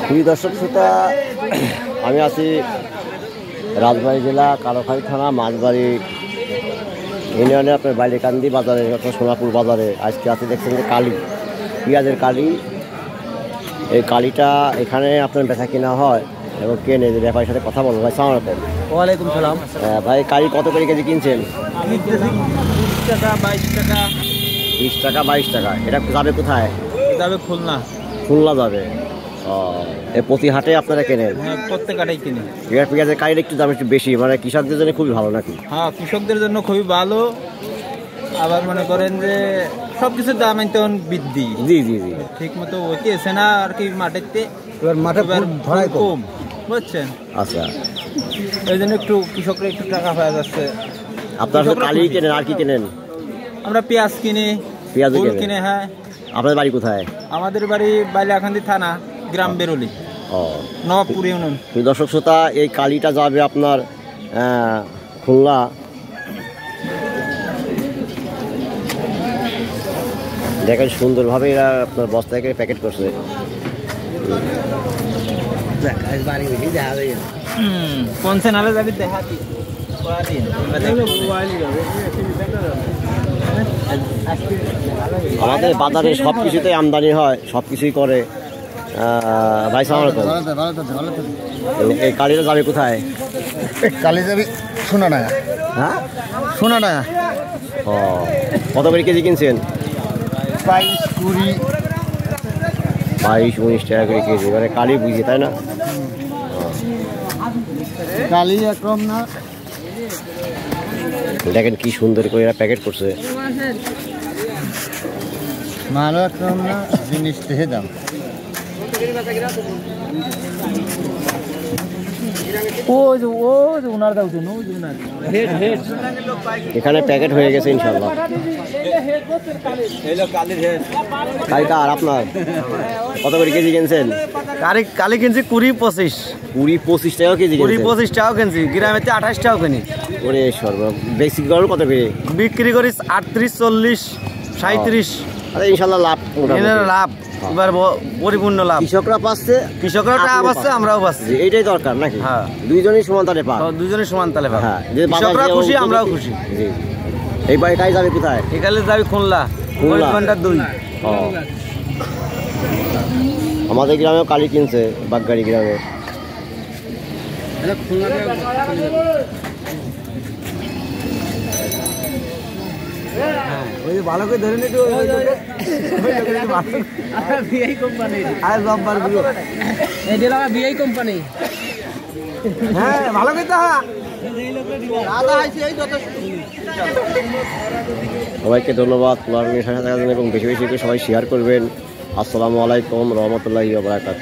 প্রিয় দর্শক শ্রোতা, আমি আছি রাজবাড়ী জেলা কালোখালী থানা মাঝবাড়ি ইউনিয়নে আপনার বাইলেকান্দি বাজারে অর্থাৎ সোনাপুর বাজারে। আজকে আছি দেখছেন যে কালী, পেঁয়াজের কালী। এই কালীটা এখানে আপনার বেচা কিনা হয় এবং কেনে, যে ব্যাপারের সাথে কথা বলবো। ভাই সালাম আলাইকুম। ওয়ালাইকুম সালাম। ভাই কালী কত করে কেজি কিনছেন? 20 টাকা 22 টাকা। 20 টাকা 22 টাকা। এটা যাবে কোথায়? যাবে খুলনা। খুলনা যাবে। প্রতি হাটে আপনারা কেনেন? হ্যাঁ, প্রত্যেক হাটেই কিনি। পেঁয়াজের কালীর একটু দাম একটু বেশি, মানে কৃষকদের জন্য খুবই ভালো নাকি? হ্যাঁ, কৃষকদের জন্য খুবই ভালো। আবার মনে করেন যে সবকিছুর দাম এখন বৃদ্ধি। জি জি জি, ঠিক মতো হইতেছে না আর কি মাঠেতে। এবার মাঠে ধরাই কম, বুঝছেন? আচ্ছা, এই জন্য একটু কৃষকরা একটু টাকা পাওয়া যাচ্ছে। আপনারা তো কালী কেনেন, আর কি কেনেন? আমরা পেঁয়াজ কিনি, পেঁয়াজ কিনে। হ্যাঁ। আপনাদের বাড়ি কোথায়? আমাদের বাড়ি বাইলাকান্দি থানা, গ্রাম বেরোলি, নবাবপুর ইউনিয়ন। দর্শক শ্রোতা, এই কালীটা যাবে আপনার খুলনা। দেখেন সুন্দরভাবে এরা আপনার বস্তায় করে প্যাকেট করছে। আমাদের বাজারে সব কিছুতে আমদানি হয়, সব কিছুই করে। ভাই সালাম আলাইকুম। এই কালীটা যাবে কোথায়? কালী যাবি শোনা। হ্যাঁ, শোনা না। কত করে কেজি কিনছেন? 22, 20, 22, 19 টাকা করে কেজি, মানে কালী বুঝি, তাই না? কালী একরকম না। দেখেন কি সুন্দর করে এরা প্যাকেট করছে। মালও একরকম না, জিনিস দেখে দাম। এখানে প্যাকেট হয়ে গেছে ইনশাল্লাহ। কালীটা আর আপনার কত করে কেজি কিনছেন? কালী কিনছি 20-25। 20-25 টাকা কেজি? 20-25 টাকা কিনছি, গ্রামেতে 28 টাকা কিনি। ওরে সর্ব, বেসিক গরু কত করে বিক্রি করি? 38, 40, 37। আরে ইনশাল্লাহ লাভ, লাভ, এবার পরিপূর্ণ লাভ। কৃষকরা পাচ্ছে, কৃষকরা টাকা পাচ্ছে, আমরাও পাচ্ছি। এইটাই দরকার নাকি? হ্যাঁ, দুইজনই সমান তালে পায়। দুজনের সমান তালে পায়। হ্যাঁ, কৃষকরা খুশি, আমরাও খুশি। জি। এই বাড়ি কাজ যাবে কোথায়? এখানে যাবি খুলনা, 2। আমাদের গ্রামেও কালী কিনছে, বাগগাড়ি গ্রামে। ভালো করে ধরে নিতে কোম্পানি। হ্যাঁ, ভালো করে সবাইকে ধন্যবাদ এবং বেশি বেশি করে সবাই শেয়ার করবেন। আসসালামু আলাইকুম রহমতুল্লাহি ওয়া বারাকাতুহু।